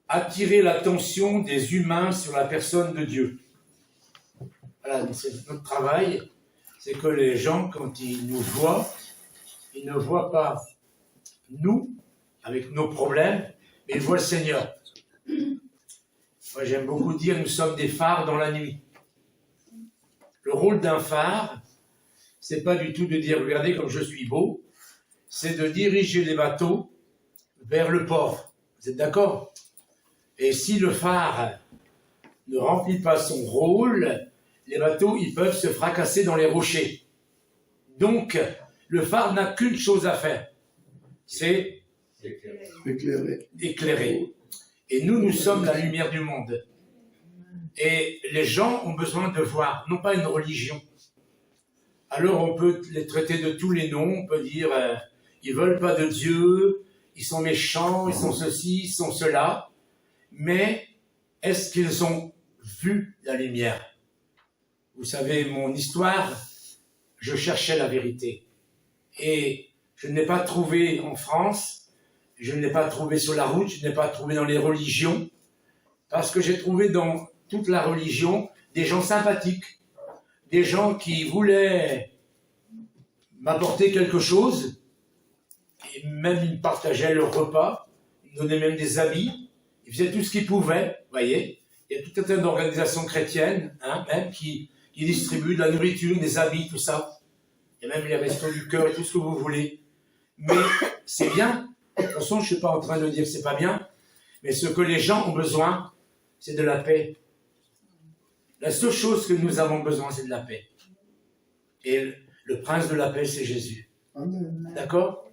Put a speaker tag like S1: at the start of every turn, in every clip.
S1: attirer l'attention des humains sur la personne de Dieu. Voilà, c'est notre travail, c'est que les gens, quand ils nous voient, ils ne voient pas nous, avec nos problèmes, mais ils voient le Seigneur. Moi, j'aime beaucoup dire, nous sommes des phares dans la nuit. Le rôle d'un phare, c'est pas du tout de dire, regardez comme je suis beau, c'est de diriger les bateaux vers le port. Vous êtes d'accord? Et si le phare ne remplit pas son rôle, les bateaux, ils peuvent se fracasser dans les rochers. Donc, le phare n'a qu'une chose à faire, c'est éclairer. Et nous sommes la lumière du monde. Et les gens ont besoin de voir, non pas une religion. Alors on peut les traiter de tous les noms, on peut dire ils veulent pas de Dieu, ils sont méchants, ils sont ceci, ils sont cela. Mais est-ce qu'ils ont vu la lumière? Vous savez, mon histoire, je cherchais la vérité. Et je ne l'ai pas trouvée en France, je ne l'ai pas trouvée sur la route, je ne l'ai pas trouvée dans les religions, parce que j'ai trouvé dans toute la religion des gens sympathiques, des gens qui voulaient m'apporter quelque chose, et même ils partageaient leur repas, ils me donnaient même des habits, ils faisaient tout ce qu'ils pouvaient, vous voyez. Il y a tout un tas d'organisations chrétiennes, même qui distribuent de la nourriture, des habits, tout ça. Il y a même les restos du cœur et tout ce que vous voulez. Mais c'est bien. De toute façon, je ne suis pas en train de dire que c'est pas bien, mais ce que les gens ont besoin, c'est de la paix. La seule chose que nous avons besoin, c'est de la paix. Et le prince de la paix, c'est Jésus. D'accord?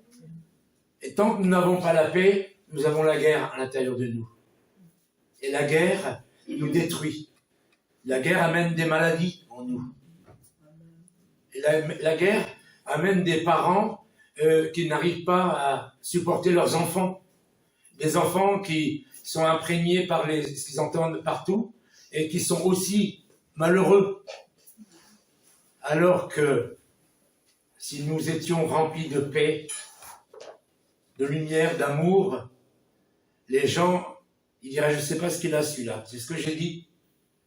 S1: Et tant que nous n'avons pas la paix, nous avons la guerre à l'intérieur de nous. Et la guerre nous détruit. La guerre amène des maladies en nous. Et la guerre amène des parents qui n'arrivent pas à supporter leurs enfants. Des enfants qui sont imprégnés par ce qu'ils entendent partout et qui sont aussi malheureux. Alors que si nous étions remplis de paix, de lumière, d'amour, les gens, ils diraient, je ne sais pas ce qu'il a celui-là. C'est ce que j'ai dit.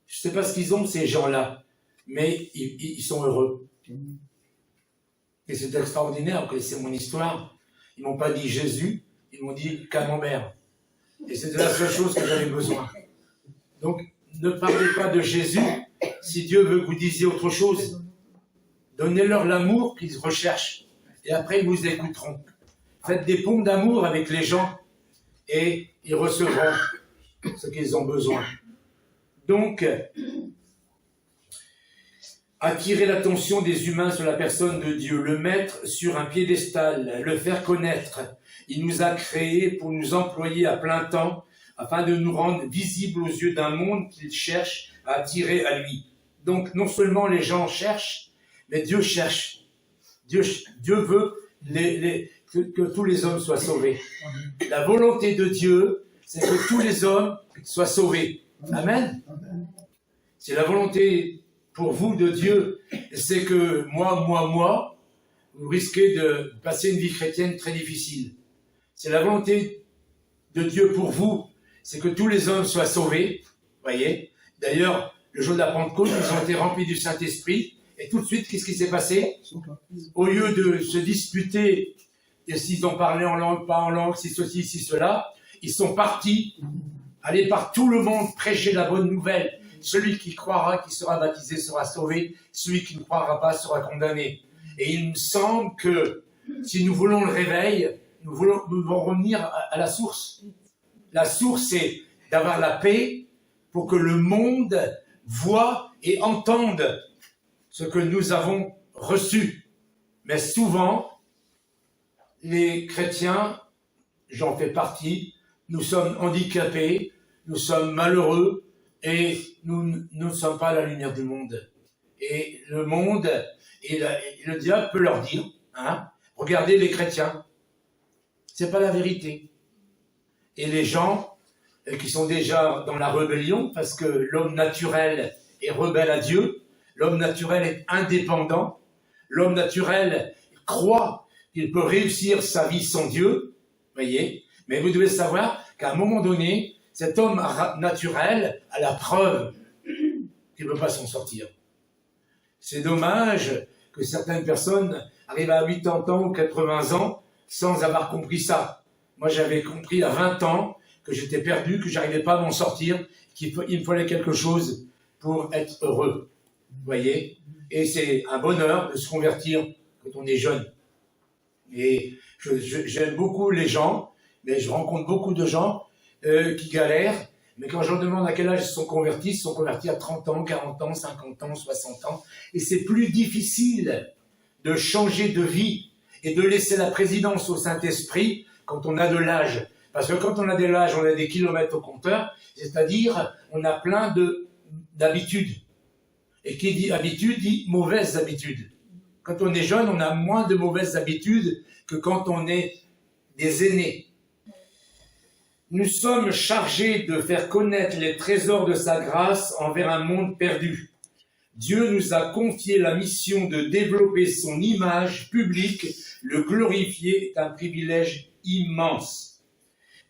S1: Je ne sais pas ce qu'ils ont, ces gens-là. Mais ils sont heureux. Et c'est extraordinaire, vous connaissez mon histoire. Ils ne m'ont pas dit Jésus, ils m'ont dit Camembert. Et c'était la seule chose que j'avais besoin. Donc, ne parlez pas de Jésus si Dieu veut que vous disiez autre chose. Donnez-leur l'amour qu'ils recherchent. Et après, ils vous écouteront. Faites des ponts d'amour avec les gens et ils recevront ce qu'ils ont besoin. Donc, attirer l'attention des humains sur la personne de Dieu, le mettre sur un piédestal, le faire connaître. Il nous a créés pour nous employer à plein temps afin de nous rendre visibles aux yeux d'un monde qu'il cherche à attirer à lui. Donc, non seulement les gens cherchent, mais Dieu cherche. Dieu veut que tous les hommes soient sauvés. La volonté de Dieu, c'est que tous les hommes soient sauvés. Amen. C'est la volonté pour vous de Dieu, c'est que moi, vous risquez de passer une vie chrétienne très difficile. C'est la volonté de Dieu pour vous, c'est que tous les hommes soient sauvés, voyez. D'ailleurs, le jour de la Pentecôte, ils ont été remplis du Saint-Esprit, et tout de suite, qu'est-ce qui s'est passé? Au lieu de se disputer, et s'ils ont parlé en langue, pas en langue, si ceci, si cela, ils sont partis, aller par tout le monde prêcher la bonne nouvelle. Celui qui croira, qui sera baptisé, sera sauvé. Celui qui ne croira pas sera condamné. Et il me semble que si nous voulons le réveil, nous devons revenir à la source. La source, c'est d'avoir la paix pour que le monde voit et entende ce que nous avons reçu. Mais souvent, les chrétiens, j'en fais partie, nous sommes handicapés, nous sommes malheureux, et nous ne sommes pas la lumière du monde. Et le monde, et le diable peut leur dire, regardez les chrétiens, c'est pas la vérité. Et les gens qui sont déjà dans la rébellion, parce que l'homme naturel est rebelle à Dieu, l'homme naturel est indépendant, l'homme naturel croit qu'il peut réussir sa vie sans Dieu, voyez. Mais vous devez savoir qu'à un moment donné, cet homme naturel a la preuve qu'il ne peut pas s'en sortir. C'est dommage que certaines personnes arrivent à 80 ans ou 80 ans sans avoir compris ça. Moi, j'avais compris à 20 ans que j'étais perdu, que j'arrivais pas à m'en sortir, qu'il me fallait quelque chose pour être heureux. Vous voyez? Et c'est un bonheur de se convertir quand on est jeune. Et j'aime beaucoup les gens, mais je rencontre beaucoup de gens qui galèrent. Mais quand je leur demande à quel âge ils se sont convertis à 30 ans, 40 ans, 50 ans, 60 ans. Et c'est plus difficile de changer de vie et de laisser la présidence au Saint-Esprit quand on a de l'âge. Parce que quand on a de l'âge, on a des kilomètres au compteur, c'est-à-dire on a plein d'habitudes. Et qui dit habitude, dit mauvaises habitudes. Quand on est jeune, on a moins de mauvaises habitudes que quand on est des aînés. Nous sommes chargés de faire connaître les trésors de sa grâce envers un monde perdu. Dieu nous a confié la mission de développer son image publique. Le glorifier est un privilège immense.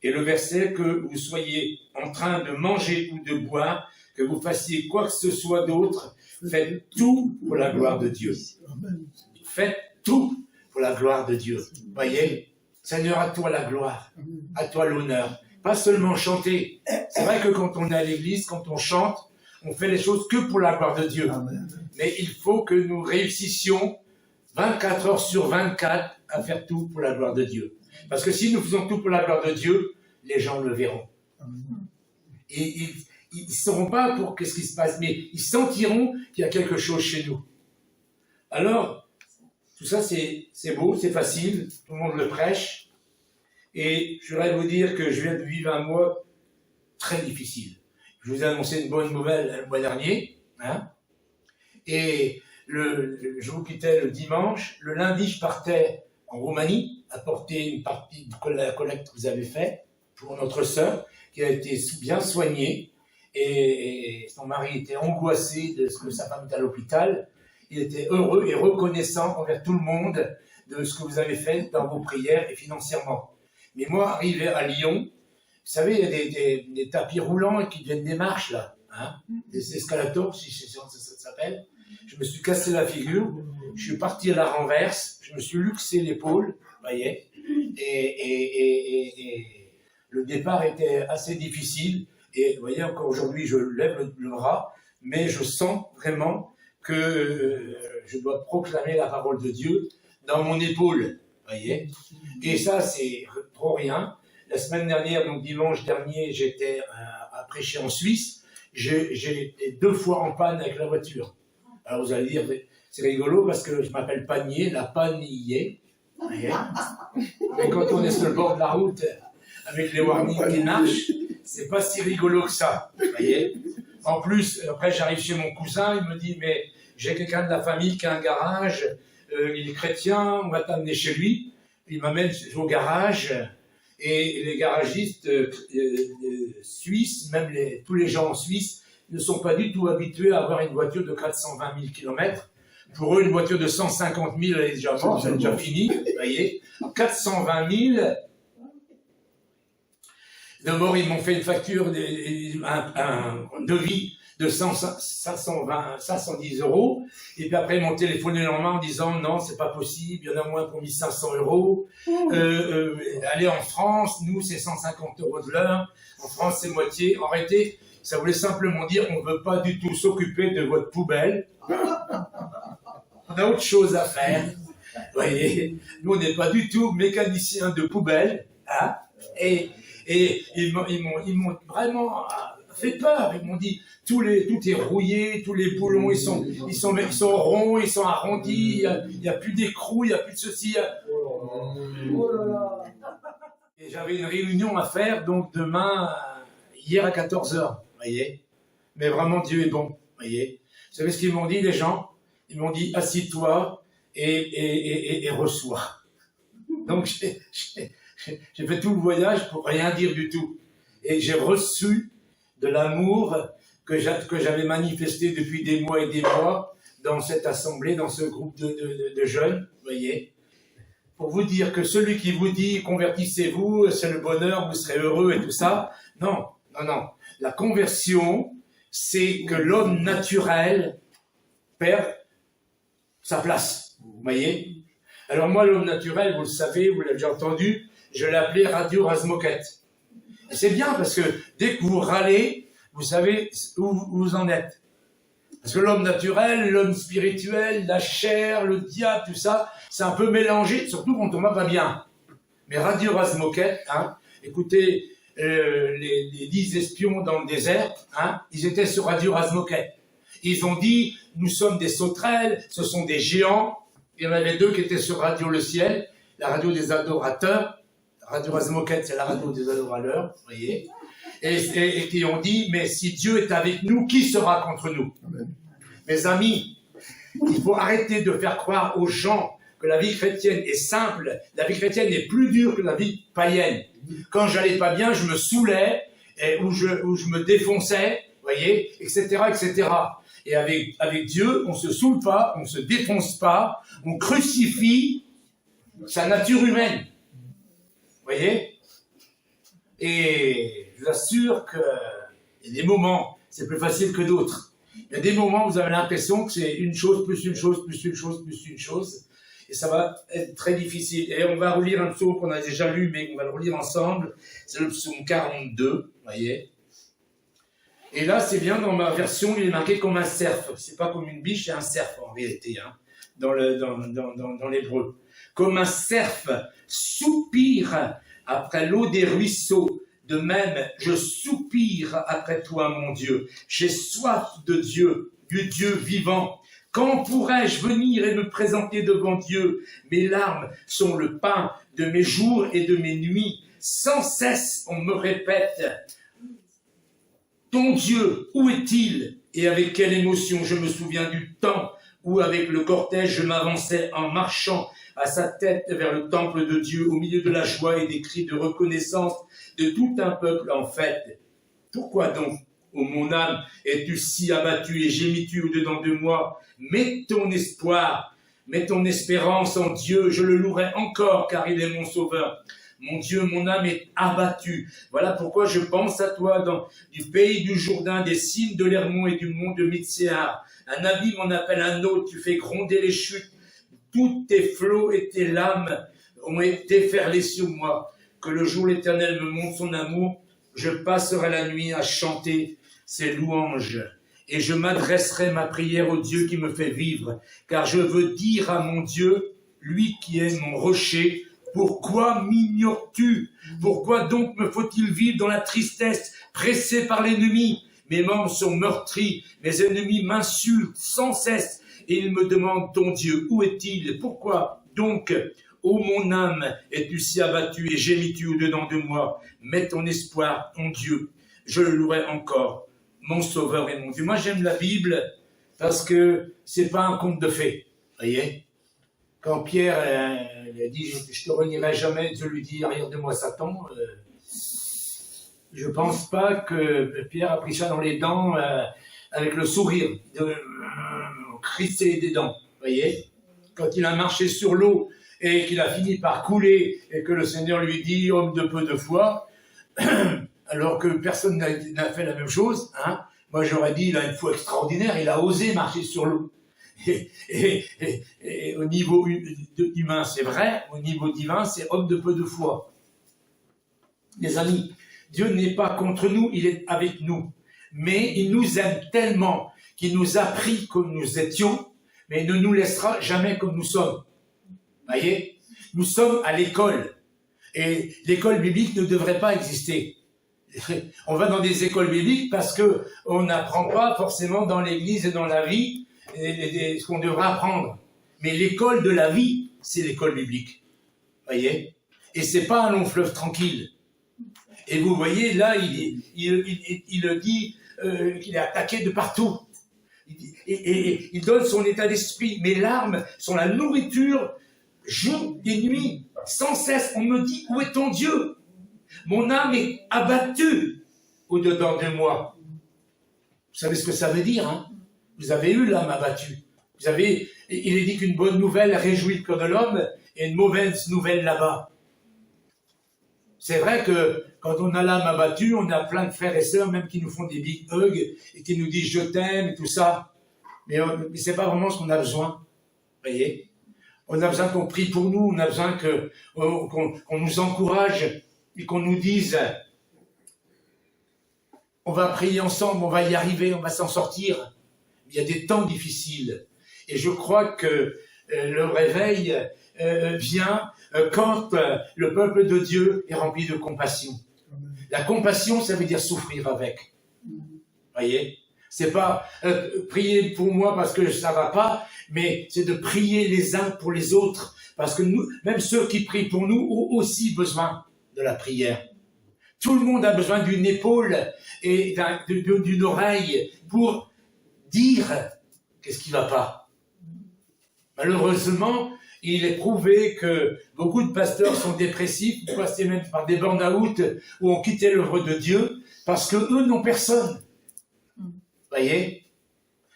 S1: Et le verset, que vous soyez en train de manger ou de boire, que vous fassiez quoi que ce soit d'autre, faites tout pour la gloire de Dieu. Faites tout pour la gloire de Dieu. Voyez, Seigneur, à toi la gloire, à toi l'honneur. Pas seulement chanter. C'est vrai que quand on est à l'église, quand on chante, on fait les choses que pour la gloire de Dieu. Mais il faut que nous réussissions 24 heures sur 24 à faire tout pour la gloire de Dieu. Parce que si nous faisons tout pour la gloire de Dieu, les gens le verront. Et ils ne sauront pas pour qu'est-ce qui se passe, mais ils sentiront qu'il y a quelque chose chez nous. Alors, tout ça c'est beau, c'est facile, tout le monde le prêche. Et je voudrais vous dire que je viens de vivre un mois très difficile. Je vous ai annoncé une bonne nouvelle le mois dernier. Hein, et je vous quittais le dimanche. Le lundi, je partais en Roumanie, apporter une partie de la collecte que vous avez faite pour notre sœur, qui a été bien soignée. Et son mari était angoissé de ce que sa femme était à l'hôpital. Il était heureux et reconnaissant envers tout le monde de ce que vous avez fait dans vos prières et financièrement. Mais moi, arrivé à Lyon, vous savez, il y a des tapis roulants qui deviennent des marches, là, hein, des escalators, si ça s'appelle. Je me suis cassé la figure, je suis parti à la renverse, je me suis luxé l'épaule, vous voyez, et le départ était assez difficile. Et vous voyez, encore aujourd'hui, je lève le bras, mais je sens vraiment que je dois proclamer la parole de Dieu dans mon épaule, voyez. Et ça, c'est trop rien. La semaine dernière, donc dimanche dernier, j'étais à prêcher en Suisse. J'ai été 2 fois en panne avec la voiture. Alors vous allez dire, c'est rigolo parce que je m'appelle Panier, la panne y est. Voyez. Mais quand on est sur le bord de la route, avec les warnings qui marchent, c'est pas si rigolo que ça, voyez. En plus, après j'arrive chez mon cousin, il me dit, mais j'ai quelqu'un de la famille qui a un garage, il est chrétien, on va t'amener chez lui. Il m'amène au garage, et les garagistes suisses, même tous les gens en Suisse, ne sont pas du tout habitués à avoir une voiture de 420 000 km. Pour eux, une voiture de 150 000, elle est déjà morte, c'est déjà fini, vous voyez. 420 000, d'abord, ils m'ont fait une facture, un devis de 510 €, et puis après ils m'ont téléphoné le lendemain en disant non, c'est pas possible, il y en a moins pour 1500 €, allez en France, nous c'est 150 € de l'heure, en France c'est moitié. En réalité, ça voulait simplement dire on ne veut pas du tout s'occuper de votre poubelle, on a autre chose à faire, vous voyez, nous on n'est pas du tout mécaniciens de poubelle, hein, et ils m'ont vraiment fait peur. Ils m'ont dit tout est rouillé, tous les boulons ils sont ronds, ils sont arrondis, il y a plus d'écrou, il y a plus de ceci. Et j'avais une réunion à faire donc hier à 14 h, voyez. Mais vraiment Dieu est bon, voyez. Vous savez ce qu'ils m'ont dit les gens? Ils m'ont dit assis-toi et reçois. Donc j'ai fait tout le voyage pour rien dire du tout. Et j'ai reçu de l'amour que j'avais manifesté depuis des mois et des mois dans cette assemblée, dans ce groupe de jeunes, vous voyez. Pour vous dire que celui qui vous dit « convertissez-vous, c'est le bonheur, vous serez heureux » et tout ça, non, Non, non. La conversion, c'est que l'homme naturel perd sa place. Vous voyez? Alors moi, l'homme naturel, vous le savez, vous l'avez déjà entendu, je l'ai appelé Radio Razmoket. Et c'est bien parce que dès que vous râlez, vous savez où vous en êtes. Parce que l'homme naturel, l'homme spirituel, la chair, le diable, tout ça, c'est un peu mélangé, surtout quand on va pas bien. Mais Radio Razmoket, hein, écoutez, les 10 espions dans le désert, hein, ils étaient sur Radio Razmoket. Ils ont dit, nous sommes des sauterelles, ce sont des géants. Il y en avait 2 qui étaient sur Radio Le Ciel, la radio des adorateurs. Radio Razmoket, c'est la radio des adorateurs, vous voyez. Et qui ont dit, mais si Dieu est avec nous, qui sera contre nous? Amen. Mes amis, il faut arrêter de faire croire aux gens que la vie chrétienne est simple. La vie chrétienne est plus dure que la vie païenne. Quand j'allais pas bien, je me saoulais, ou je me défonçais, voyez, etc., etc. Et avec Dieu, on se saoule pas, on se défonce pas, on crucifie sa nature humaine. Voyez? Et je vous assure qu'il y a des moments, c'est plus facile que d'autres. Il y a des moments où vous avez l'impression que c'est une chose, plus une chose, plus une chose, plus une chose. Et ça va être très difficile. Et on va relire un psaume qu'on a déjà lu, mais on va le relire ensemble. C'est le psaume 42, voyez. Et là, c'est bien, dans ma version, il est marqué comme un cerf. C'est pas comme une biche, c'est un cerf en réalité, hein, dans l'hébreu. Comme un cerf soupire après l'eau des ruisseaux, de même, je soupire après toi, mon Dieu. J'ai soif de Dieu, du Dieu vivant. Quand pourrais-je venir et me présenter devant Dieu? Mes larmes sont le pain de mes jours et de mes nuits. Sans cesse, on me répète, ton Dieu, où est-il? Et avec quelle émotion? Je me souviens du temps où, avec le cortège, je m'avançais en marchant à sa tête vers le temple de Dieu, au milieu de la joie et des cris de reconnaissance de tout un peuple en fête. Pourquoi donc, ô mon âme, es-tu si abattue et gémis-tu au-dedans de moi? Mets ton espoir, mets ton espérance en Dieu, je le louerai encore, car il est mon sauveur. Mon Dieu, mon âme est abattue. Voilà pourquoi je pense à toi du pays du Jourdain, des cimes de l'Hermon et du mont de Mitséar. Un abîme en appelle un autre, tu fais gronder les chutes. Tous tes flots et tes lames ont été déferlés sur moi. Que le jour l'Éternel me montre son amour, je passerai la nuit à chanter ses louanges. Et je m'adresserai ma prière au Dieu qui me fait vivre. Car je veux dire à mon Dieu, lui qui est mon rocher, pourquoi m'ignores-tu? Pourquoi donc me faut-il vivre dans la tristesse, pressé par l'ennemi? Mes membres sont meurtris, mes ennemis m'insultent sans cesse. Et ils me demandent, ton Dieu, où est-il? Pourquoi donc, ô mon âme, es-tu si abattue et gémis-tu au-dedans de moi? Mets ton espoir en Dieu, je le louerai encore, mon sauveur et mon Dieu. Moi, j'aime la Bible parce que c'est pas un conte de fées, voyez. Quand Pierre a dit, je te renierai jamais, Dieu lui dit, arrière de moi Satan, je pense pas que Pierre a pris ça dans les dents avec le sourire, crisser des dents, voyez. Quand il a marché sur l'eau et qu'il a fini par couler et que le Seigneur lui dit, homme de peu de foi, alors que personne n'a fait la même chose, hein. Moi j'aurais dit, il a une foi extraordinaire, il a osé marcher sur l'eau. Et au niveau humain, c'est vrai, au niveau divin, c'est homme de peu de foi. Les amis, Dieu n'est pas contre nous, il est avec nous. Mais il nous aime tellement qu'il nous a pris comme nous étions, mais il ne nous laissera jamais comme nous sommes. Voyez, nous sommes à l'école. Et l'école biblique ne devrait pas exister. On va dans des écoles bibliques parce qu'on n'apprend pas forcément dans l'église et dans la vie ce qu'on devrait apprendre. Mais l'école de la vie, c'est l'école biblique. Voyez? Et c'est pas un long fleuve tranquille. Et vous voyez, là, il dit qu'il est attaqué de partout. Et il donne son état d'esprit. Mes larmes sont la nourriture jour et nuit. Sans cesse, on me dit, où est ton Dieu? Mon âme est abattue au-dedans de moi. Vous savez ce que ça veut dire, hein? Vous avez eu l'âme abattue. Il est dit qu'une bonne nouvelle réjouit comme l'homme et une mauvaise nouvelle là-bas. C'est vrai que quand on a l'âme abattue, on a plein de frères et sœurs, même qui nous font des big hugs et qui nous disent « je t'aime » et tout ça. Mais c'est pas vraiment ce qu'on a besoin. Vous voyez? On a besoin qu'on prie pour nous, on a besoin qu'on nous encourage et qu'on nous dise « on va prier ensemble, on va y arriver, on va s'en sortir ». Il y a des temps difficiles. Et je crois que le réveil vient quand le peuple de Dieu est rempli de compassion. La compassion, ça veut dire souffrir avec. Voyez, c'est pas prier pour moi parce que ça va pas, mais c'est de prier les uns pour les autres, parce que nous, même ceux qui prient pour nous, ont aussi besoin de la prière. Tout le monde a besoin d'une épaule et d'une oreille pour dire qu'est-ce qui va pas. Malheureusement, il est prouvé que beaucoup de pasteurs sont dépressifs, passés même par des burn-out ou ont quitté l'œuvre de Dieu parce que eux n'ont personne. Voyez,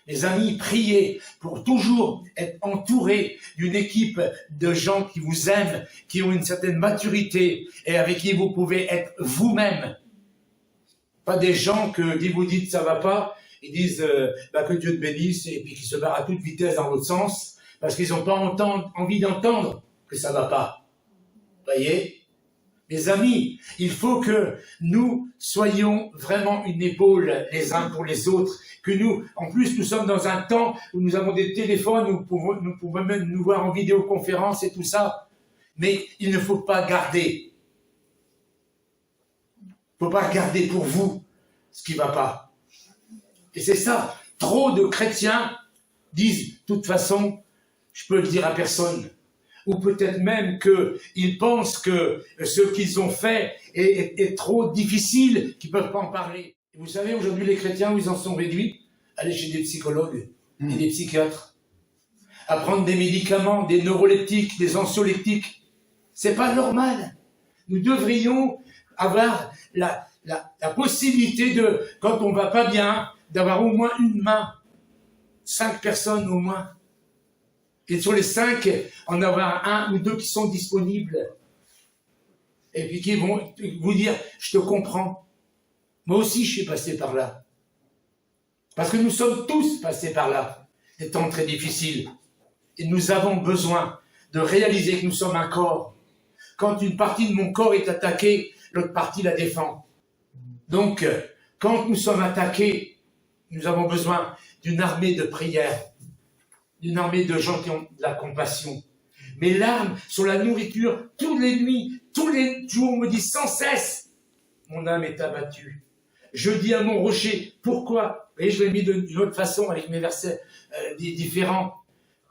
S1: les amis, priez pour toujours être entourés d'une équipe de gens qui vous aiment, qui ont une certaine maturité et avec qui vous pouvez être vous-même. Pas des gens que vous dites ça va pas, ils disent que Dieu te bénisse et puis qu'ils se barrent à toute vitesse dans l'autre sens parce qu'ils n'ont pas envie d'entendre que ça va pas. Voyez? Mes amis, il faut que nous soyons vraiment une épaule les uns pour les autres, que nous, en plus, nous sommes dans un temps où nous avons des téléphones, nous pouvons même nous voir en vidéoconférence et tout ça, mais il ne faut pas garder. Il ne faut pas garder pour vous ce qui ne va pas. Et c'est ça, trop de chrétiens disent, de toute façon, je peux le dire à personne. Ou peut-être même qu'ils pensent que ce qu'ils ont fait est trop difficile, qu'ils ne peuvent pas en parler. Et vous savez, aujourd'hui, les chrétiens, où ils en sont réduits? Aller chez des psychologues et des psychiatres. À prendre des médicaments, des neuroleptiques, des anxiolytiques. C'est pas normal. Nous devrions avoir la possibilité de, quand on va pas bien, d'avoir au moins une main. 5 personnes au moins. Et sur les 5, en avoir 1 ou 2 qui sont disponibles. Et puis qui vont vous dire, je te comprends. Moi aussi, je suis passé par là. Parce que nous sommes tous passés par là. Des temps très difficiles. Et nous avons besoin de réaliser que nous sommes un corps. Quand une partie de mon corps est attaquée, l'autre partie la défend. Donc, quand nous sommes attaqués, nous avons besoin d'une armée de prière. D'une armée de gens qui ont de la compassion. Mes larmes sur la nourriture, toutes les nuits, tous les jours, me dit sans cesse, mon âme est abattue. Je dis à mon rocher, pourquoi? Et je l'ai mis d'une autre façon avec mes versets différents.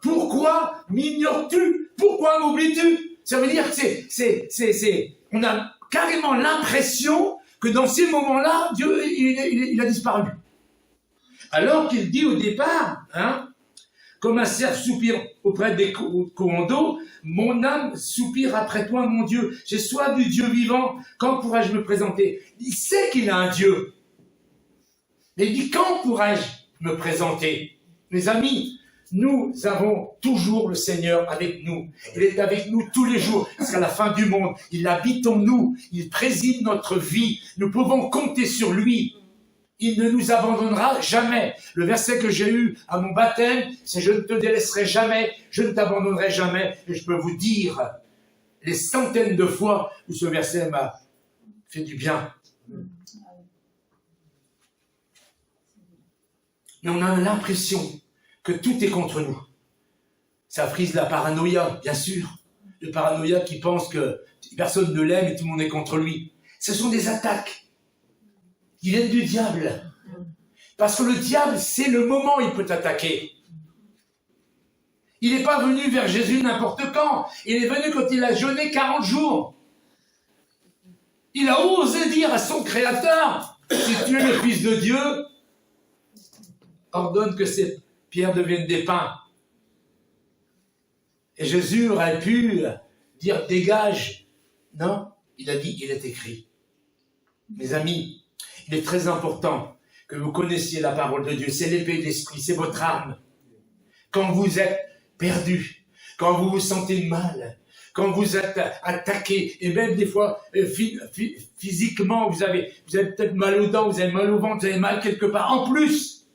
S1: Pourquoi m'ignores-tu? Pourquoi m'oublies-tu? Ça veut dire que on a carrément l'impression que dans ces moments-là, Dieu, il a disparu. Alors qu'il dit au départ, comme un cerf soupire auprès des courants d'eau, mon âme soupire après toi, mon Dieu. J'ai soif du Dieu vivant. Quand pourrais-je me présenter? Il sait qu'il a un Dieu. Mais il dit, quand pourrais-je me présenter? Mes amis, nous avons toujours le Seigneur avec nous. Il est avec nous tous les jours jusqu'à la fin du monde. Il habite en nous. Il préside notre vie. Nous pouvons compter sur lui. Il ne nous abandonnera jamais. Le verset que j'ai eu à mon baptême, c'est « Je ne te délaisserai jamais, je ne t'abandonnerai jamais ». Et je peux vous dire les centaines de fois où ce verset m'a fait du bien. Mais on a l'impression que tout est contre nous. Ça frise la paranoïa, bien sûr. Le paranoïa qui pense que personne ne l'aime et tout le monde est contre lui. Ce sont des attaques. Il viennent du diable. Parce que le diable, c'est le moment où il peut t'attaquer. Il n'est pas venu vers Jésus n'importe quand. Il est venu quand il a jeûné 40 jours. Il a osé dire à son Créateur, si tu es le Fils de Dieu, ordonne que ces pierres deviennent des pains. Et Jésus aurait pu dire, dégage. Non, il a dit, il est écrit. Mes amis, il est très important que vous connaissiez la parole de Dieu. C'est l'épée de l'esprit, c'est votre arme. Quand vous êtes perdu, quand vous vous sentez mal, quand vous êtes attaqué, et même des fois physiquement, vous avez peut-être mal aux dents, vous avez mal au ventre, vous avez mal quelque part. En plus,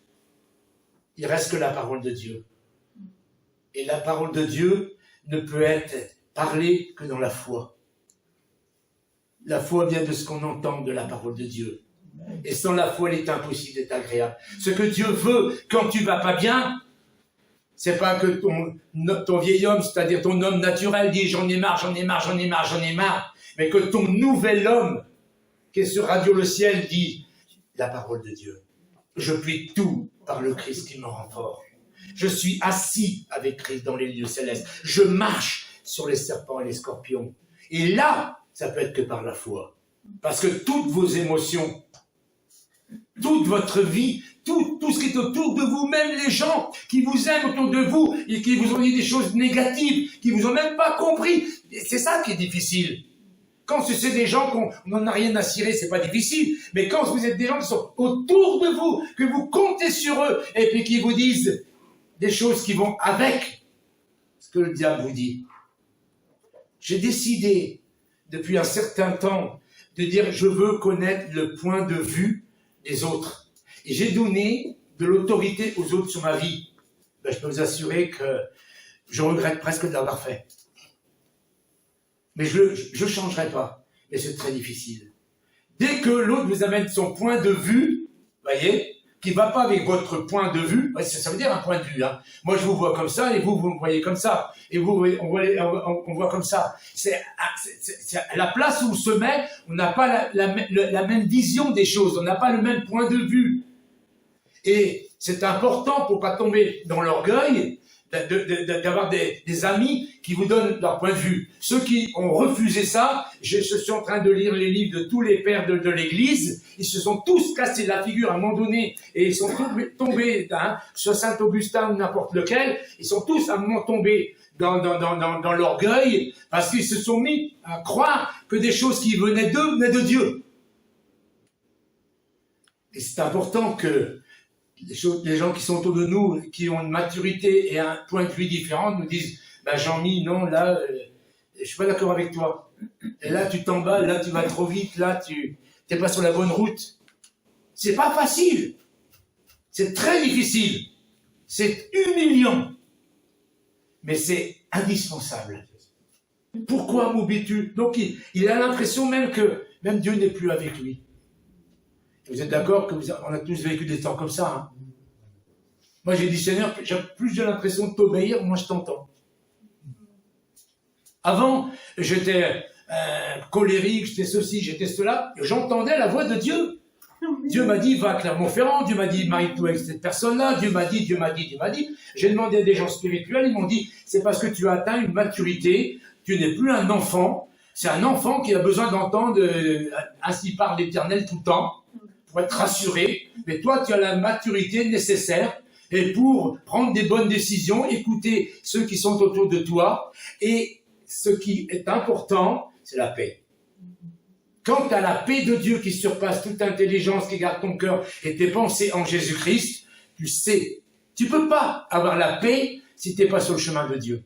S1: il reste que la parole de Dieu. Et la parole de Dieu ne peut être parlée que dans la foi. La foi vient de ce qu'on entend de la parole de Dieu. Et sans la foi, il est impossible d'être agréable. Ce que Dieu veut quand tu vas pas bien, c'est pas que ton vieil homme, c'est-à-dire ton homme naturel, dit j'en ai marre, j'en ai marre, j'en ai marre, j'en ai marre, mais que ton nouvel homme, qui est sur Radio Le Ciel, dit la parole de Dieu. Je puis tout par le Christ qui me rend fort. Je suis assis avec Christ dans les lieux célestes. Je marche sur les serpents et les scorpions. Et là, ça peut être que par la foi. Parce que toutes vos émotions, toute votre vie, tout ce qui est autour de vous, même les gens qui vous aiment autour de vous et qui vous ont dit des choses négatives, qui vous ont même pas compris, c'est ça qui est difficile. Quand c'est des gens qu'on n'en a rien à cirer, c'est pas difficile. Mais quand vous êtes des gens qui sont autour de vous, que vous comptez sur eux et puis qui vous disent des choses qui vont avec ce que le diable vous dit. J'ai décidé depuis un certain temps de dire je veux connaître le point de vue des autres. Et j'ai donné de l'autorité aux autres sur ma vie. Je peux vous assurer que je regrette presque de l'avoir fait. Mais je ne changerai pas. Mais c'est très difficile. Dès que l'autre vous amène son point de vue, voyez, qui ne va pas avec votre point de vue, ça veut dire un point de vue. Hein. Moi, je vous vois comme ça, et vous me voyez comme ça. Et vous, on voit comme ça. C'est la place où on se met, on n'a pas la même vision des choses, on n'a pas le même point de vue. Et c'est important pour pas tomber dans l'orgueil, d'avoir des amis qui vous donnent leur point de vue. Ceux qui ont refusé ça, je suis en train de lire les livres de tous les pères de l'Église, ils se sont tous cassés la figure à un moment donné, et ils sont tombés, soit Saint-Augustin ou n'importe lequel, ils sont tous à un moment tombés dans l'orgueil, parce qu'ils se sont mis à croire que des choses qui venaient d'eux venaient de Dieu. Et c'est important que les gens qui sont autour de nous, qui ont une maturité et un point de vue différent, nous disent « Jean-Mi, non, là, je suis pas d'accord avec toi. Et là, tu t'emballes, là, tu vas trop vite, là, tu n'es pas sur la bonne route. » C'est pas facile. C'est très difficile. C'est humiliant. Mais c'est indispensable. Pourquoi m'oublies-tu? Donc, il a l'impression même que même Dieu n'est plus avec lui. Vous êtes d'accord que on a tous vécu des temps comme ça, hein? Moi, j'ai dit, Seigneur, plus j'ai l'impression de t'obéir, moins je t'entends. Avant, j'étais colérique, j'étais ceci, j'étais cela. J'entendais la voix de Dieu. Dieu m'a dit, va à Clermont-Ferrand. Dieu m'a dit, marie-toi avec cette personne-là. Dieu m'a dit. J'ai demandé à des gens spirituels, ils m'ont dit, c'est parce que tu as atteint une maturité, tu n'es plus un enfant. C'est un enfant qui a besoin d'entendre ainsi parle l'Éternel tout le temps, pour être rassuré. Mais toi, tu as la maturité nécessaire et pour prendre des bonnes décisions, écouter ceux qui sont autour de toi. Et ce qui est important, c'est la paix. Quand tu as la paix de Dieu qui surpasse toute intelligence, qui garde ton cœur et tes pensées en Jésus-Christ, tu sais, tu peux pas avoir la paix si tu n'es pas sur le chemin de Dieu.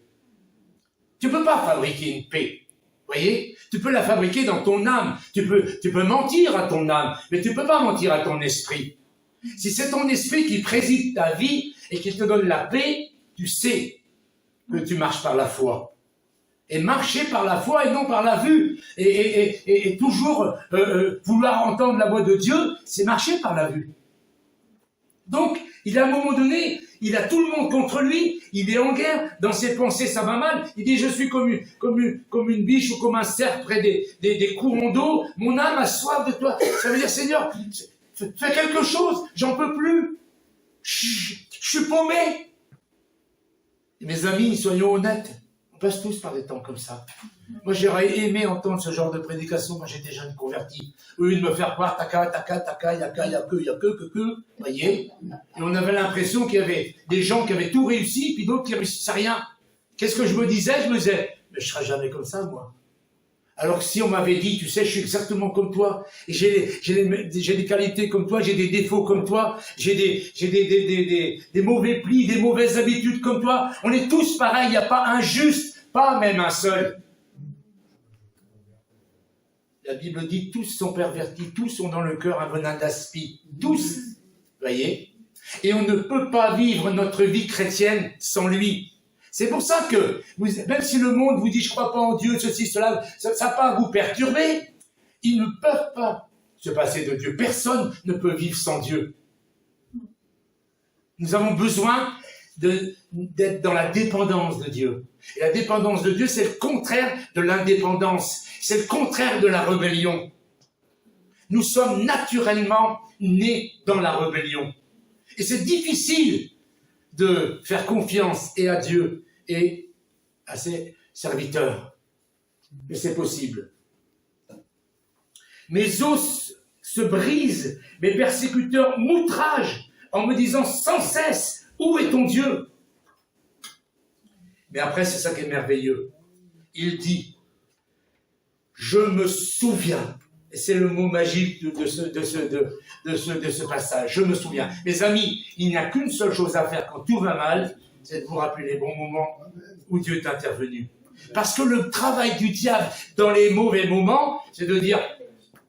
S1: Tu peux pas fabriquer une paix. Voyez, tu peux la fabriquer dans ton âme. Tu peux mentir à ton âme, mais tu peux pas mentir à ton esprit. Si c'est ton esprit qui préside ta vie et qui te donne la paix, tu sais que tu marches par la foi. Et marcher par la foi et non par la vue. Et toujours vouloir entendre la voix de Dieu, c'est marcher par la vue. Donc, il a à un moment donné, il a tout le monde contre lui, il est en guerre, dans ses pensées ça va mal, il dit je suis comme une biche ou comme un cerf près des courants d'eau, mon âme a soif de toi. Ça veut dire Seigneur, fais quelque chose, j'en peux plus, je suis paumé. Et mes amis, soyons honnêtes, on passe tous par des temps comme ça. Moi j'aurais aimé entendre ce genre de prédication quand j'étais jeune converti. Au lieu de me faire croire taka, y'a que, voyez. Et on avait l'impression qu'il y avait des gens qui avaient tout réussi, puis d'autres qui réussissaient rien. Qu'est-ce que je me disais? Je me disais, mais je serai jamais comme ça, moi. Alors que si on m'avait dit, tu sais, je suis exactement comme toi, et j'ai des qualités comme toi, j'ai des défauts comme toi, j'ai des mauvais plis, des mauvaises habitudes comme toi, on est tous pareils, il n'y a pas un juste, pas même un seul. La Bible dit tous sont pervertis, tous ont dans le cœur un venin d'aspi. Tous. Voyez? Et on ne peut pas vivre notre vie chrétienne sans lui. C'est pour ça que, même si le monde vous dit je crois pas en Dieu, ceci, cela, ça n'a pas à vous perturber. Ils ne peuvent pas se passer de Dieu. Personne ne peut vivre sans Dieu. Nous avons besoin d'être dans la dépendance de Dieu. Et la dépendance de Dieu, c'est le contraire de l'indépendance. C'est le contraire de la rébellion. Nous sommes naturellement nés dans la rébellion. Et c'est difficile de faire confiance et à Dieu et à ses serviteurs. Mais c'est possible. Mes os se brisent, mes persécuteurs m'outragent en me disant sans cesse, où est ton Dieu? Mais après, c'est ça qui est merveilleux. Il dit, je me souviens. Et c'est le mot magique de ce passage. Je me souviens. Mes amis, il n'y a qu'une seule chose à faire quand tout va mal, c'est de vous rappeler les bons moments où Dieu est intervenu. Parce que le travail du diable dans les mauvais moments, c'est de dire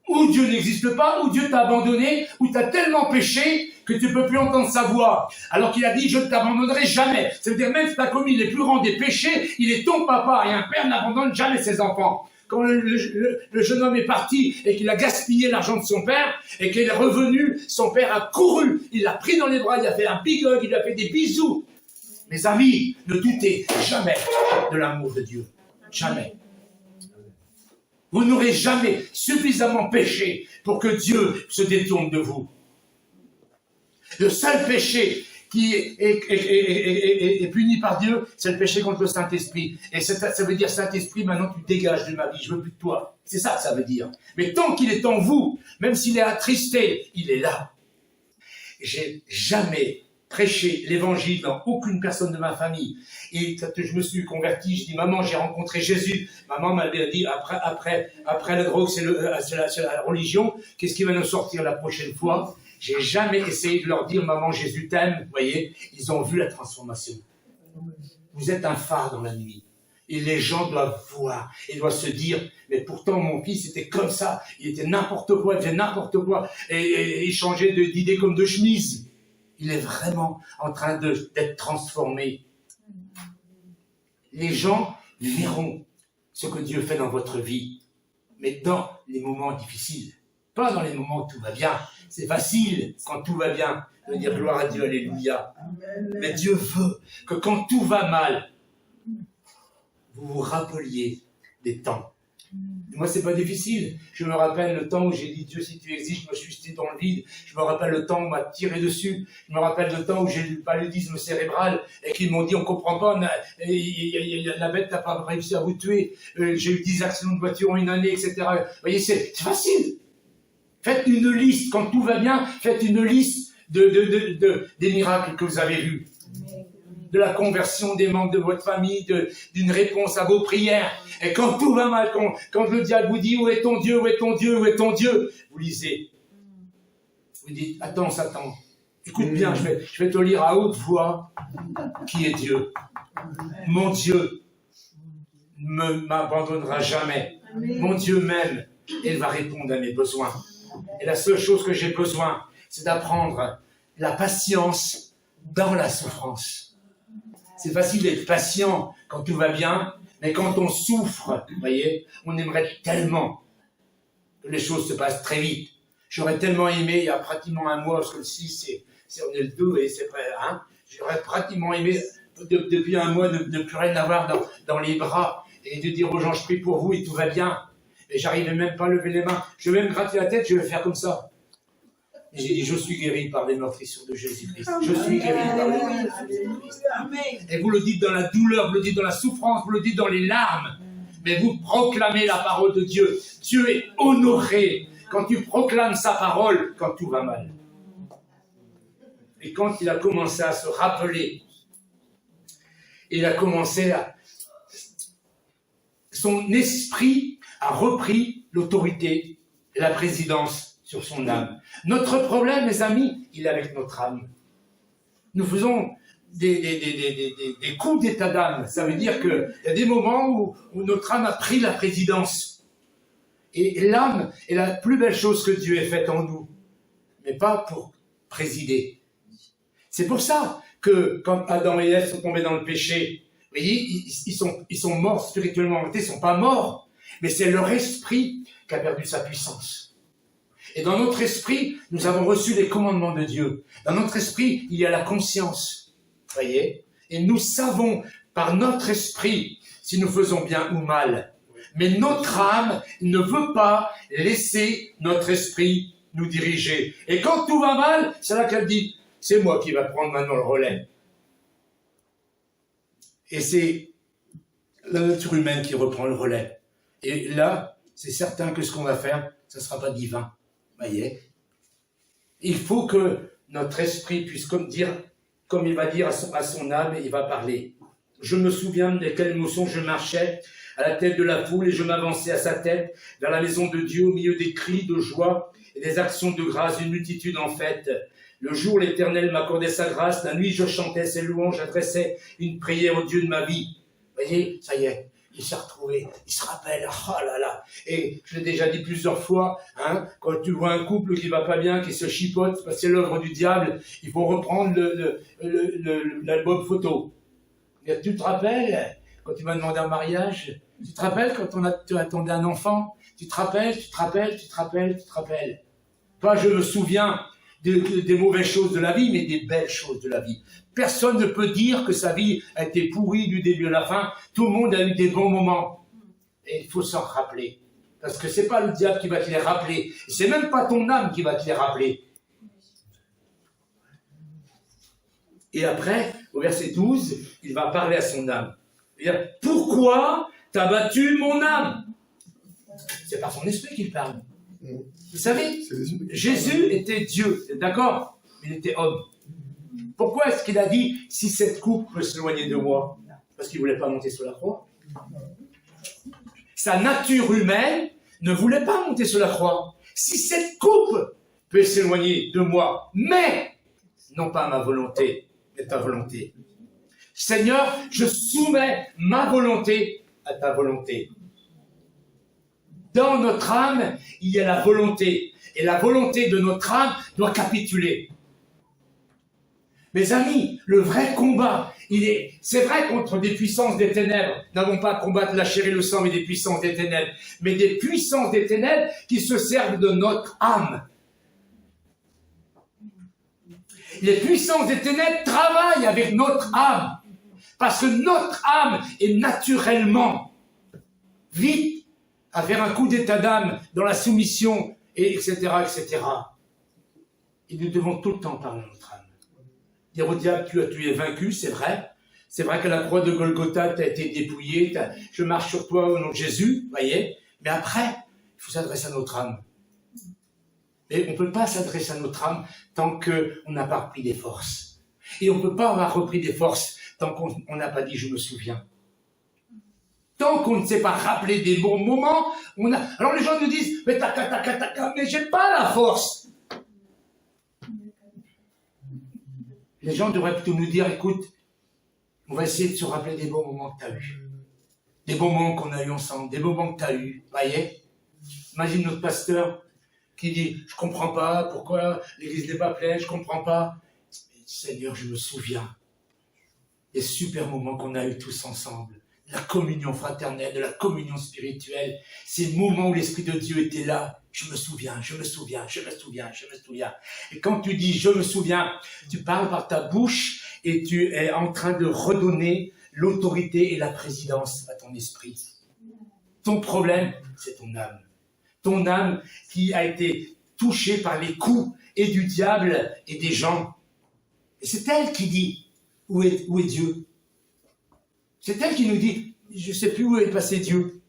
S1: où Dieu n'existe pas, où Dieu t'a abandonné, où tu as tellement péché que tu ne peux plus entendre sa voix. Alors qu'il a dit, je ne t'abandonnerai jamais. Ça veut dire, même si tu as commis les plus grands des péchés, il est ton papa et un père n'abandonne jamais ses enfants. Quand le jeune homme est parti et qu'il a gaspillé l'argent de son père et qu'il est revenu, son père a couru, il l'a pris dans les bras, il a fait un big hug, il a fait des bisous. Mes amis, ne doutez jamais de l'amour de Dieu. Jamais. Vous n'aurez jamais suffisamment péché pour que Dieu se détourne de vous. Le seul péché qui est puni par Dieu, c'est le péché contre le Saint-Esprit. Et ça veut dire, Saint-Esprit, maintenant tu dégages de ma vie, je veux plus de toi. C'est ça que ça veut dire. Mais tant qu'il est en vous, même s'il est attristé, il est là. J'ai jamais prêché l'évangile dans aucune personne de ma famille. Et quand je me suis converti, je dis, maman, j'ai rencontré Jésus. Maman m'avait dit, après la drogue, c'est la religion. Qu'est-ce qui va nous sortir la prochaine fois? J'ai jamais essayé de leur dire, maman, Jésus t'aime. Vous voyez, ils ont vu la transformation. Vous êtes un phare dans la nuit. Et les gens doivent voir. Ils doivent se dire, mais pourtant, mon fils était comme ça. Il était n'importe quoi, il faisait n'importe quoi. Et il changeait d'idée comme de chemise. Il est vraiment en train d'être transformé. Les gens verront ce que Dieu fait dans votre vie. Mais dans les moments difficiles. Pas dans les moments où tout va bien. C'est facile, quand tout va bien, de dire gloire à Dieu, alléluia. Mais Dieu veut que quand tout va mal, vous vous rappeliez des temps. Moi, c'est pas difficile. Je me rappelle le temps où j'ai dit, Dieu, si tu existes, je me suis jeté dans le vide. Je me rappelle le temps où on m'a tiré dessus. Je me rappelle le temps où j'ai eu le paludisme cérébral et qu'ils m'ont dit, on comprend pas, la bête n'a pas réussi à vous tuer. J'ai eu 10 accidents de voiture en une année, etc. Vous voyez, c'est facile. Faites une liste, quand tout va bien, faites une liste des miracles que vous avez vus. De la conversion des membres de votre famille, d'une réponse à vos prières. Et quand tout va mal, quand le diable vous dit, où est ton Dieu, où est ton Dieu, où est ton Dieu? Vous lisez. Vous dites, attends Satan, écoute bien, je vais te lire à haute voix qui est Dieu. Mon Dieu ne m'abandonnera jamais. Mon Dieu m'aime et il va répondre à mes besoins. Et la seule chose que j'ai besoin, c'est d'apprendre la patience dans la souffrance. C'est facile d'être patient quand tout va bien, mais quand on souffre, vous voyez, on aimerait tellement que les choses se passent très vite. J'aurais tellement aimé, il y a pratiquement un mois, parce que le 6, on est le 2 et c'est prêt, hein, j'aurais pratiquement aimé, depuis un mois, ne plus rien avoir dans les bras et de dire aux gens, je prie pour vous et tout va bien. Et j'arrivais même pas à lever les mains. Je vais même gratter la tête, je vais faire comme ça. Et j'ai dit, je suis guéri par les meurtrissures de Jésus-Christ. Je suis guéri par les meurtrissures de Jésus-Christ. Et vous le dites dans la douleur, vous le dites dans la souffrance, vous le dites dans les larmes. Mais vous proclamez la parole de Dieu. Dieu est honoré quand tu proclames sa parole, quand tout va mal. Et quand il a commencé à se rappeler, il a commencé à... Son esprit a repris l'autorité et la présidence sur son âme. Notre problème, mes amis, il est avec notre âme. Nous faisons des coups d'état d'âme. Ça veut dire qu'il y a des moments où notre âme a pris la présidence. Et l'âme est la plus belle chose que Dieu ait faite en nous, mais pas pour présider. C'est pour ça que quand Adam et Ève sont tombés dans le péché, vous voyez, ils sont morts spirituellement, ils ne sont pas morts, mais c'est leur esprit qui a perdu sa puissance. Et dans notre esprit, nous avons reçu les commandements de Dieu. Dans notre esprit, il y a la conscience, voyez, et nous savons par notre esprit si nous faisons bien ou mal. Mais notre âme ne veut pas laisser notre esprit nous diriger. Et quand tout va mal, c'est là qu'elle dit, c'est moi qui va prendre maintenant le relais. Et c'est la nature humaine qui reprend le relais. Et là, c'est certain que ce qu'on va faire, ça ne sera pas divin. Voyez, il faut que notre esprit puisse comme il va dire à son âme, il va parler. Je me souviens de quelle émotion je marchais à la tête de la foule et je m'avançais à sa tête vers la maison de Dieu au milieu des cris de joie et des actions de grâce, une multitude en fête. Le jour, l'Éternel m'accordait sa grâce, la nuit, je chantais ses louanges, j'adressais une prière au Dieu de ma vie. Voyez, ça y est. Il s'est retrouvé, il se rappelle, oh là là. Et je l'ai déjà dit plusieurs fois, quand tu vois un couple qui va pas bien, qui se chipote, parce que c'est l'œuvre du diable, il faut reprendre l'album photo. Et tu te rappelles, quand tu m'as demandé un mariage, tu te rappelles quand tu attendais un enfant, tu te rappelles. Pas je me souviens des mauvaises choses de la vie, mais des belles choses de la vie. Personne ne peut dire que sa vie a été pourrie du début à la fin. Tout le monde a eu des bons moments. Et il faut s'en rappeler. Parce que c'est pas le diable qui va te les rappeler. C'est même pas ton âme qui va te les rappeler. Et après, au verset 12, il va parler à son âme. Il va dire, pourquoi t'as battu mon âme? C'est par son esprit qu'il parle. Vous savez, Jésus était Dieu, d'accord? Il était homme. Pourquoi est-ce qu'il a dit, si cette coupe peut s'éloigner de moi? Parce qu'il ne voulait pas monter sur la croix. Sa nature humaine ne voulait pas monter sur la croix. Si cette coupe peut s'éloigner de moi, mais non pas ma volonté, mais ta volonté. Seigneur, je soumets ma volonté à ta volonté. Dans notre âme, il y a la volonté. Et la volonté de notre âme doit capituler. Mes amis, le vrai combat, c'est vrai contre des puissances des ténèbres. Nous n'avons pas à combattre la chair et le sang, mais des puissances des ténèbres. Mais des puissances des ténèbres qui se servent de notre âme. Les puissances des ténèbres travaillent avec notre âme. Parce que notre âme est naturellement vite à faire un coup d'état d'âme dans la soumission, etc., etc. Et nous devons tout le temps parler de notre âme. Dire au diable, tu es vaincu, c'est vrai. C'est vrai qu'à la croix de Golgotha, tu as été dépouillé, je marche sur toi au nom de Jésus, voyez. Mais après, il faut s'adresser à notre âme. Et on ne peut pas s'adresser à notre âme tant qu'on n'a pas repris des forces. Et on ne peut pas avoir repris des forces tant qu'on n'a pas dit « je me souviens ». Tant qu'on ne s'est pas rappelé des bons moments, alors les gens nous disent « mais mais j'ai pas la force ». Les gens devraient plutôt nous dire « écoute, on va essayer de se rappeler des bons moments que tu as eus. Des bons moments qu'on a eus ensemble, des moments que tu as eus. » Voyez? Imagine notre pasteur qui dit « je comprends pas pourquoi l'église n'est pas pleine, je comprends pas. » Seigneur, je me souviens des super moments qu'on a eus tous ensemble. La communion fraternelle, de la communion spirituelle, ces moments où l'Esprit de Dieu était là, je me souviens. Et quand tu dis « je me souviens », tu parles par ta bouche et tu es en train de redonner l'autorité et la présidence à ton esprit. Ton problème, c'est ton âme. Ton âme qui a été touchée par les coups et du diable et des gens. Et c'est elle qui dit « où est Dieu ?» C'est elle qui nous dit, je ne sais plus où est passé Dieu.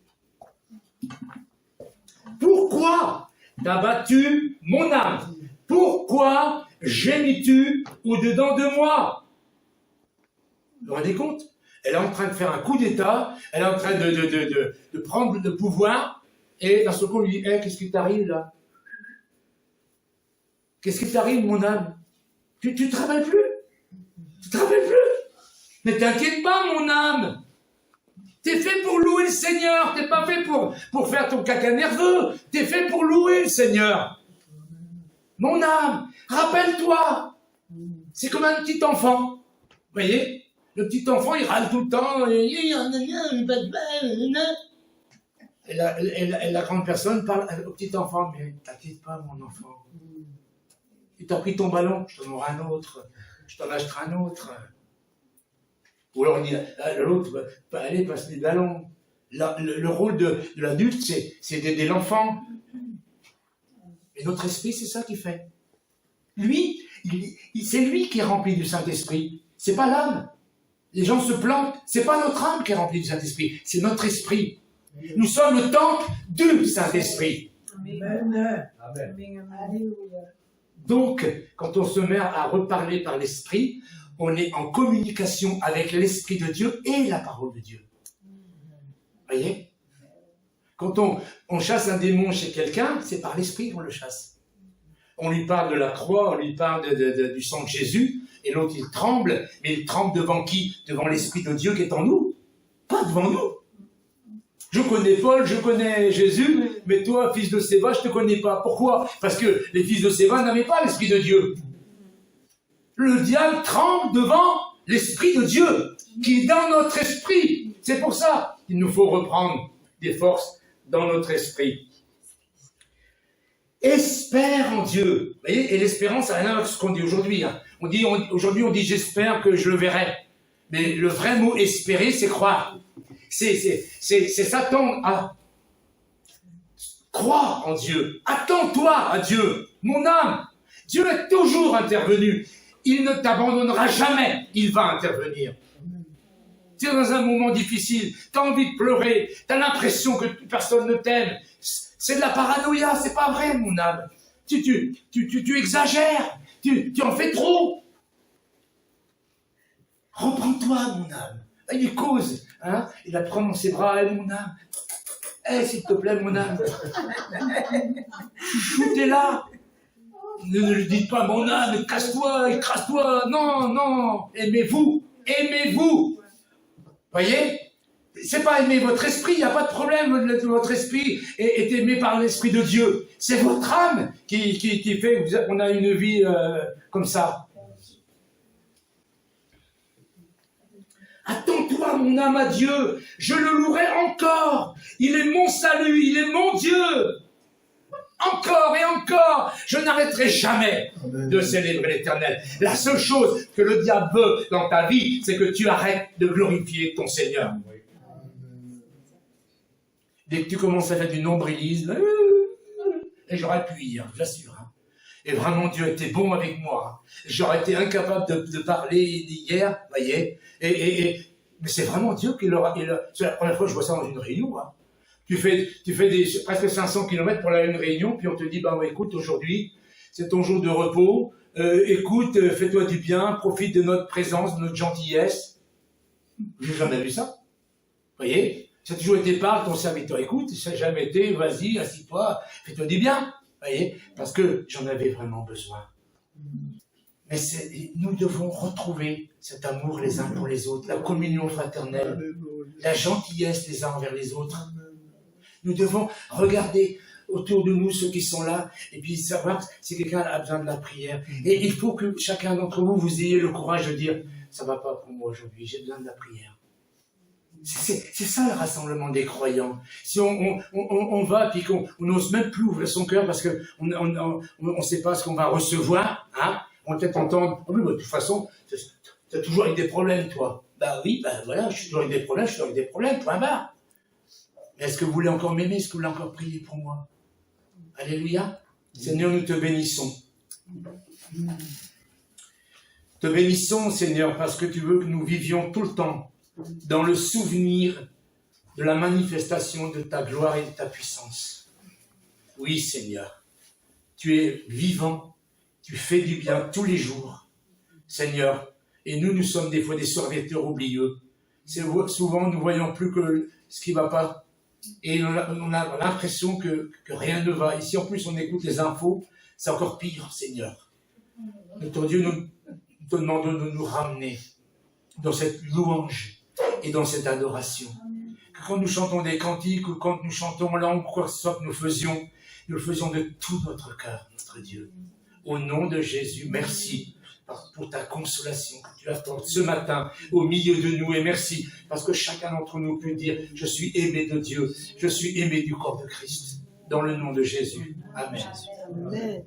S1: Pourquoi t'as battu mon âme? Pourquoi gémis-tu au-dedans de moi? Vous vous rendez compte? Elle est en train de faire un coup d'état, elle est en train de prendre le pouvoir, et d'un seul coup on lui dit, qu'est-ce qui t'arrive là? Qu'est-ce qui t'arrive mon âme? Tu te rappelles plus? Tu te rappelles plus? Mais t'inquiète pas, mon âme. T'es fait pour louer le Seigneur. T'es pas fait pour faire ton caca nerveux. T'es fait pour louer le Seigneur. Mon âme, rappelle-toi. C'est comme un petit enfant. Vous voyez? Le petit enfant, il râle tout le temps. Et la grande personne parle au petit enfant. Mais t'inquiète pas, mon enfant. Tu t'as pris ton ballon, je t'en aurai un autre. Je t'en achèterai un autre. Ou alors on dit à l'autre, allez, passe-lui le ballon. Le rôle de l'adulte, c'est d'aider l'enfant. Et notre esprit, c'est ça qu'il fait. Lui, c'est lui qui est rempli du Saint-Esprit. C'est pas l'âme. Les gens se plantent. C'est pas notre âme qui est remplie du Saint-Esprit. C'est notre esprit. Nous sommes le temple du Saint-Esprit.
S2: Amen. Amen.
S1: Donc, quand on se met à reparler par l'esprit, on est en communication avec l'Esprit de Dieu et la parole de Dieu. Voyez? Quand on chasse un démon chez quelqu'un, c'est par l'Esprit qu'on le chasse. On lui parle de la croix, on lui parle du sang de Jésus, et l'autre il tremble, mais il tremble devant qui? Devant l'Esprit de Dieu qui est en nous, pas devant nous. Je connais Paul, je connais Jésus, mais toi, fils de Séva, je ne te connais pas. Pourquoi? Parce que les fils de Séva n'avaient pas l'Esprit de Dieu. Le diable tremble devant l'Esprit de Dieu, qui est dans notre esprit. C'est pour ça qu'il nous faut reprendre des forces dans notre esprit. Espère en Dieu. Vous voyez, et l'espérance, ça n'a rien à voir avec ce qu'on dit aujourd'hui. Hein. Aujourd'hui, on dit j'espère que je le verrai. Mais le vrai mot espérer, c'est croire. C'est s'attendre à croire en Dieu. Attends-toi à Dieu, mon âme. Dieu est toujours intervenu. Il ne t'abandonnera jamais. Il va intervenir. Tu es dans un moment difficile, tu as envie de pleurer, tu as l'impression que personne ne t'aime. C'est de la paranoïa, c'est pas vrai, mon âme. Tu exagères, tu en fais trop. Reprends-toi, mon âme. Il est cause. Hein, il la prend dans ses bras, mon âme. S'il te plaît, mon âme. Chouchou, t'es là. Ne lui dites pas, mon âme, casse-toi, écrase-toi. Non, non. Aimez-vous. Aimez-vous. Voyez? C'est pas aimer votre esprit, il n'y a pas de problème. Votre esprit est aimé par l'Esprit de Dieu. C'est votre âme qui fait qu'on a une vie comme ça. Attends-toi, mon âme, à Dieu. Je le louerai encore. Il est mon salut, il est mon Dieu. Encore et encore. Je n'arrêterai jamais de célébrer l'Éternel. La seule chose que le diable veut dans ta vie, c'est que tu arrêtes de glorifier ton Seigneur. Dès que tu commences à faire du nombrilisme, et j'aurais pu y ir, j'assure. Et vraiment, Dieu était bon avec moi. J'aurais été incapable de parler hier, voyez. Mais c'est vraiment Dieu qui l'aura. C'est la première fois que je vois ça dans une réunion. Hein. Tu fais presque 500 km pour aller à une réunion, puis on te dit, écoute, aujourd'hui, c'est ton jour de repos. Écoute, fais-toi du bien, profite de notre présence, de notre gentillesse. J'ai jamais vu ça. Voyez. Ça a toujours été par ton serviteur. Écoute, ça n'a jamais été, vas-y, assis-toi, fais-toi du bien. Voyez, parce que j'en avais vraiment besoin. Mais nous devons retrouver cet amour les uns pour les autres, la communion fraternelle, la gentillesse les uns envers les autres. Nous devons regarder autour de nous ceux qui sont là et puis savoir si quelqu'un a besoin de la prière. Et il faut que chacun d'entre vous, vous ayez le courage de dire « ça ne va pas pour moi aujourd'hui, j'ai besoin de la prière ». C'est ça le rassemblement des croyants. Si on va puis qu'on n'ose même plus ouvrir son cœur parce que on ne sait pas ce qu'on va recevoir, hein, on va peut-être entendre, oh oui, de toute façon, tu as toujours eu des problèmes, toi. Oui, voilà, je suis toujours eu des problèmes, point barre. Mais est-ce que vous voulez encore m'aimer? Est-ce que vous voulez encore prier pour moi? Alléluia. Seigneur, nous te bénissons. Te bénissons, Seigneur, parce que tu veux que nous vivions tout le temps dans le souvenir de la manifestation de ta gloire et de ta puissance. Oui, Seigneur, tu es vivant, tu fais du bien tous les jours, Seigneur, et nous sommes des fois des serviteurs oublieux. Souvent, nous voyons plus que ce qui ne va pas, et on a l'impression que rien ne va. Ici, en plus, on écoute les infos, c'est encore pire, Seigneur. Notre Dieu, nous te demandons de nous ramener dans cette louange et dans cette adoration. que quand nous chantons des cantiques ou quand nous chantons en langue, quoi que ce soit que nous le faisions de tout notre cœur, notre Dieu. Au nom de Jésus, merci pour ta consolation que tu apportes ce matin au milieu de nous. Et merci parce que chacun d'entre nous peut dire, je suis aimé de Dieu, je suis aimé du corps de Christ. Dans le nom de Jésus. Amen.
S2: Amen.